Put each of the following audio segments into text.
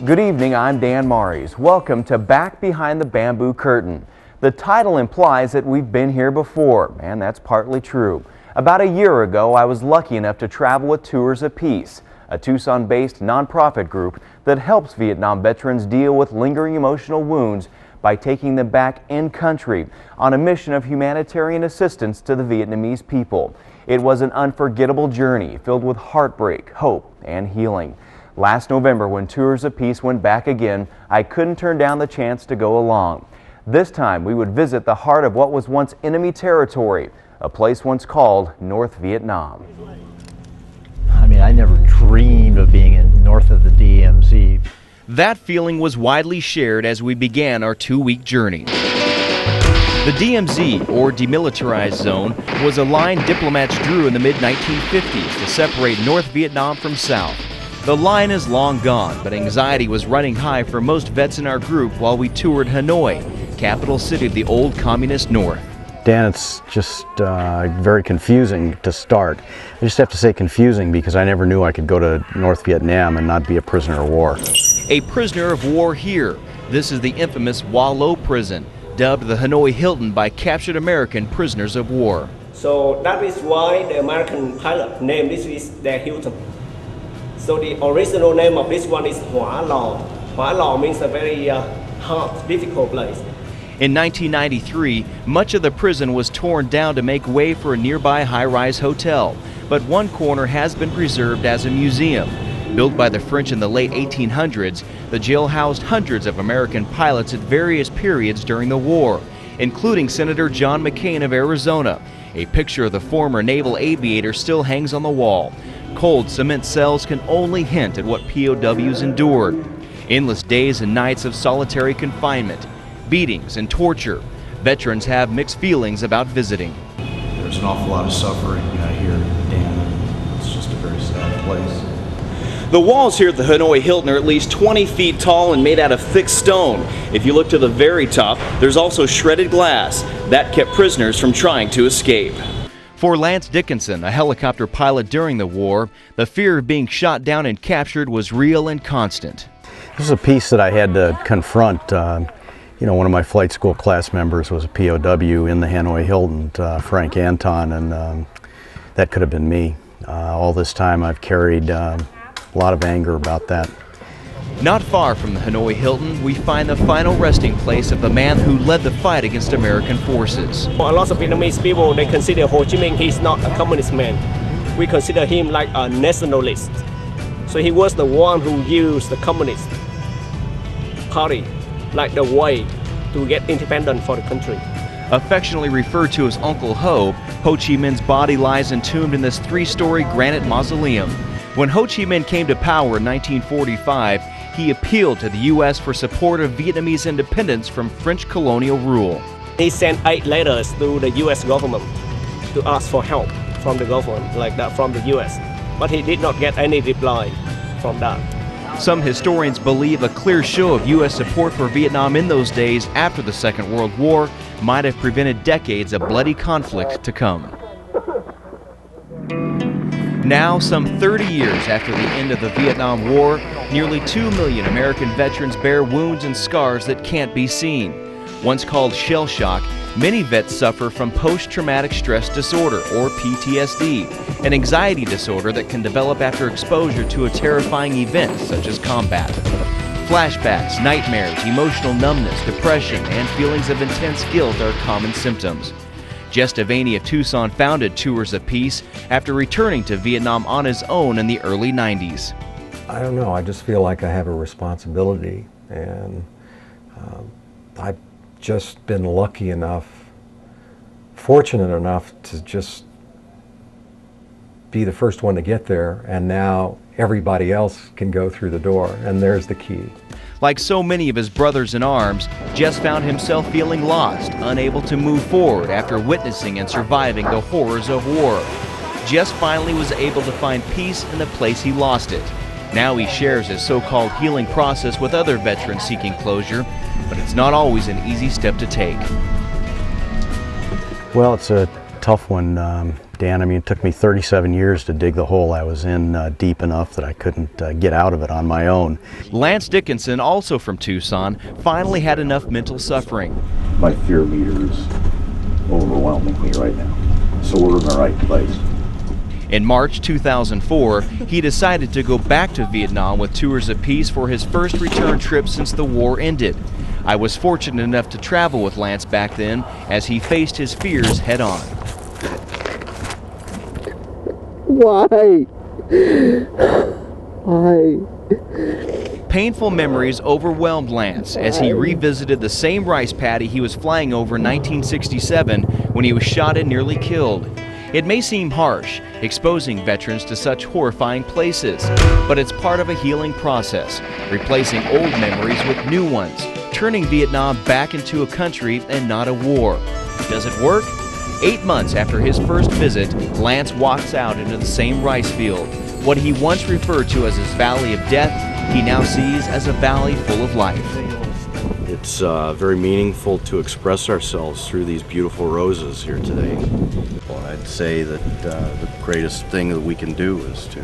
Good evening, I'm Dan Maries. Welcome to Back Behind the Bamboo Curtain. The title implies that we've been here before, and that's partly true. About a year ago, I was lucky enough to travel with Tours of Peace, a Tucson-based nonprofit group that helps Vietnam veterans deal with lingering emotional wounds by taking them back in country on a mission of humanitarian assistance to the Vietnamese people. It was an unforgettable journey filled with heartbreak, hope, and healing. Last November, when Tours of Peace went back again, I couldn't turn down the chance to go along. This time, we would visit the heart of what was once enemy territory, a place once called North Vietnam. I mean, I never dreamed of being in north of the DMZ. That feeling was widely shared as we began our two-week journey. The DMZ, or Demilitarized Zone, was a line diplomats drew in the mid-1950s to separate North Vietnam from South. The line is long gone, but anxiety was running high for most vets in our group while we toured Hanoi, capital city of the old communist North. Dan, it's just very confusing to start. I just have to say confusing because I never knew I could go to North Vietnam and not be a prisoner of war. A prisoner of war here. This is the infamous Hoa Lo prison, dubbed the Hanoi Hilton by captured American prisoners of war. So that is why the American pilot named this is the Hilton. So the original name of this one is Hoa Lo. Hoa Lo means a very hard, difficult place. In 1993, much of the prison was torn down to make way for a nearby high-rise hotel, but one corner has been preserved as a museum. Built by the French in the late 1800s, the jail housed hundreds of American pilots at various periods during the war, including Senator John McCain of Arizona. A picture of the former naval aviator still hangs on the wall. Cold cement cells can only hint at what POWs endured. Endless days and nights of solitary confinement, beatings and torture. Veterans have mixed feelings about visiting. There's an awful lot of suffering here, Dan. It's just a very sad place. The walls here at the Hanoi Hilton are at least 20 feet tall and made out of thick stone. If you look to the very top, there's also shredded glass. That kept prisoners from trying to escape. For Lance Dickinson, a helicopter pilot during the war, the fear of being shot down and captured was real and constant. This is a piece that I had to confront. One of my flight school class members was a POW in the Hanoi Hilton, Frank Anton, and that could have been me. All this time I've carried a lot of anger about that. Not far from the Hanoi Hilton, we find the final resting place of the man who led the fight against American forces. A lot of Vietnamese people, they consider Ho Chi Minh, he's not a communist man. We consider him like a nationalist. So he was the one who used the communist party like the way to get independent for the country. Affectionately referred to as Uncle Ho, Ho Chi Minh's body lies entombed in this three-story granite mausoleum. When Ho Chi Minh came to power in 1945, he appealed to the U.S. for support of Vietnamese independence from French colonial rule. He sent 8 letters to the U.S. government to ask for help from the government, like that, from the U.S. But he did not get any reply from that. Some historians believe a clear show of U.S. support for Vietnam in those days after the Second World War might have prevented decades of bloody conflict to come. Now, some 30 years after the end of the Vietnam War, nearly 2 million American veterans bear wounds and scars that can't be seen. Once called shell shock, many vets suffer from post-traumatic stress disorder, or PTSD, an anxiety disorder that can develop after exposure to a terrifying event such as combat. Flashbacks, nightmares, emotional numbness, depression, and feelings of intense guilt are common symptoms. Jess Devaney of Tucson founded Tours of Peace after returning to Vietnam on his own in the early 90s. I don't know, I just feel like I have a responsibility, and I've just been lucky enough, fortunate enough to just be the first one to get there, and now everybody else can go through the door, and there's the key. Like so many of his brothers in arms, Jess found himself feeling lost, unable to move forward after witnessing and surviving the horrors of war. Jess finally was able to find peace in the place he lost it. Now he shares his so-called healing process with other veterans seeking closure, but it's not always an easy step to take. Well, it's a tough one, Dan. I mean, it took me 37 years to dig the hole I was in deep enough that I couldn't get out of it on my own. Lance Dickinson, also from Tucson, finally had enough mental suffering. My fear meter is overwhelming me right now, so we're in the right place. In March 2004, he decided to go back to Vietnam with Tours of Peace for his first return trip since the war ended. I was fortunate enough to travel with Lance back then as he faced his fears head on. Why? Why? Painful memories overwhelmed Lance as he revisited the same rice paddy he was flying over in 1967 when he was shot and nearly killed. It may seem harsh, exposing veterans to such horrifying places, but it's part of a healing process, replacing old memories with new ones, turning Vietnam back into a country and not a war. Does it work? 8 months after his first visit, Lance walks out into the same rice field. What he once referred to as his valley of death, he now sees as a valley full of life. It's very meaningful to express ourselves through these beautiful roses here today. Well, I'd say that the greatest thing that we can do is to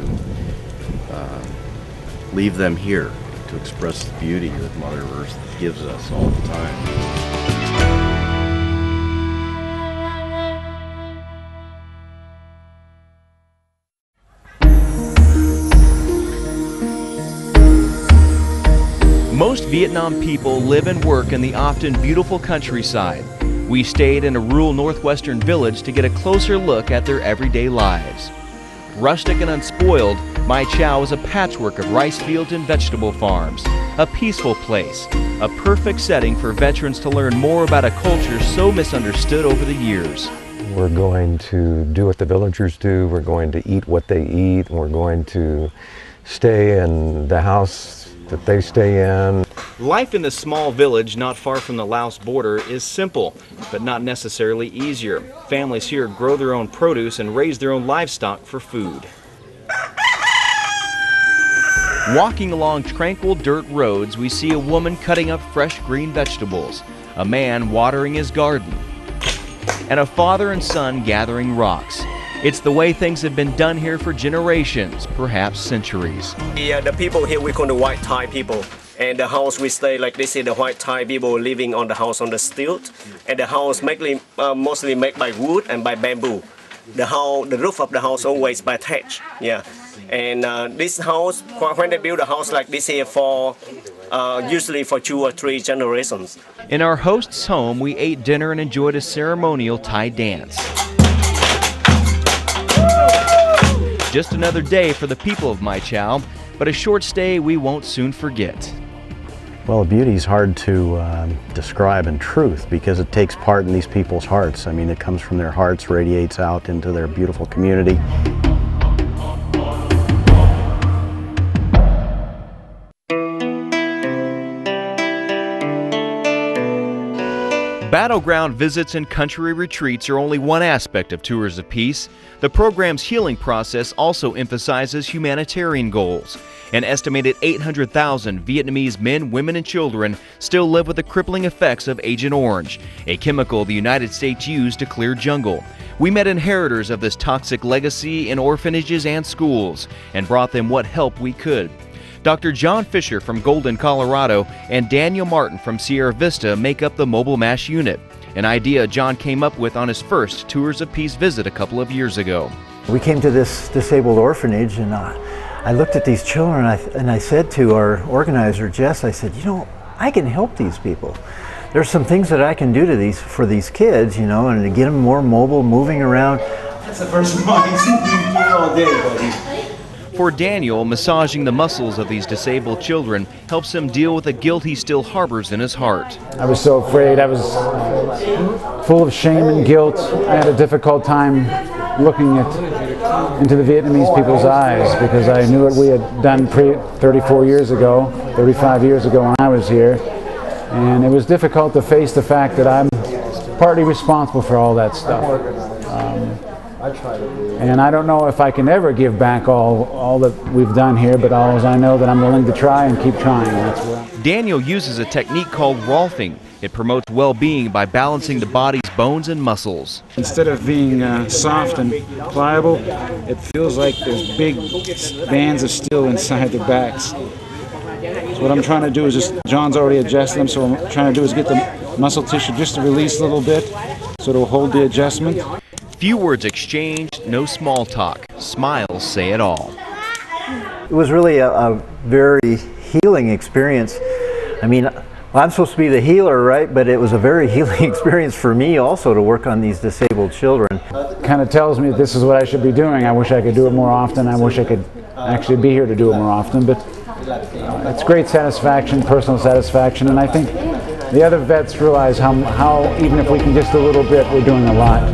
leave them here to express the beauty that Mother Earth gives us all the time. Most Vietnam people live and work in the often beautiful countryside. We stayed in a rural northwestern village to get a closer look at their everyday lives. Rustic and unspoiled, Mai Chau is a patchwork of rice fields and vegetable farms, a peaceful place, a perfect setting for veterans to learn more about a culture so misunderstood over the years. We're going to do what the villagers do, we're going to eat what they eat, we're going to stay in the house that they stay in. Life in the small village not far from the Laos border is simple, but not necessarily easier. Families here grow their own produce and raise their own livestock for food. Walking along tranquil dirt roads, we see a woman cutting up fresh green vegetables, a man watering his garden, and a father and son gathering rocks. It's the way things have been done here for generations, perhaps centuries. The people here, we call the white Thai people. And the house we stay, like this is the white Thai people living on the house on the stilt. And the house mostly made by wood and by bamboo. The roof of the house always by thatch. Yeah. And this house, when they build a house like this here for, usually for 2 or 3 generations. In our host's home, we ate dinner and enjoyed a ceremonial Thai dance. Just another day for the people of Mai Chau, but a short stay we won't soon forget. Well, beauty is hard to describe in truth because it takes part in these people's hearts. I mean, it comes from their hearts, radiates out into their beautiful community. Battleground visits and country retreats are only one aspect of Tours of Peace. The program's healing process also emphasizes humanitarian goals. An estimated 800,000 Vietnamese men, women, and children still live with the crippling effects of Agent Orange, a chemical the United States used to clear jungle. We met inheritors of this toxic legacy in orphanages and schools and brought them what help we could. Dr. John Fisher from Golden, Colorado, and Daniel Martin from Sierra Vista make up the Mobile MASH unit, an idea John came up with on his first Tours of Peace visit a couple of years ago. We came to this disabled orphanage, and I looked at these children and I said to our organizer, Jess, I said, you know, I can help these people. there's some things that I can do to for these kids, you know, and to get them more mobile, moving around. That's the first one you do all day, buddy. For Daniel, massaging the muscles of these disabled children helps him deal with the guilt he still harbors in his heart. I was so afraid. I was full of shame and guilt. I had a difficult time looking into the Vietnamese people's eyes because I knew what we had done 35 years ago when I was here. And it was difficult to face the fact that I'm partly responsible for all that stuff. And I don't know if I can ever give back all that we've done here, but I know that I'm willing to try and keep trying. Daniel uses a technique called Rolfing. It promotes well-being by balancing the body's bones and muscles. Instead of being soft and pliable, it feels like there's big bands of steel inside the backs. So what I'm trying to do is just, John's already adjusted them, so what I'm trying to do is get the muscle tissue just to release a little bit so it'll hold the adjustment. Few words exchanged, no small talk. Smiles say it all. It was really a very healing experience. I mean, I'm supposed to be the healer, right? But it was a very healing experience for me also to work on these disabled children. It kind of tells me this is what I should be doing. I wish I could do it more often. I wish I could actually be here to do it more often. But it's great satisfaction, personal satisfaction, and I think the other vets realize how even if we can just a little bit, we're doing a lot.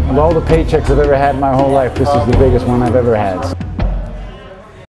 Of all the paychecks I've ever had in my whole life, this is the biggest one I've ever had.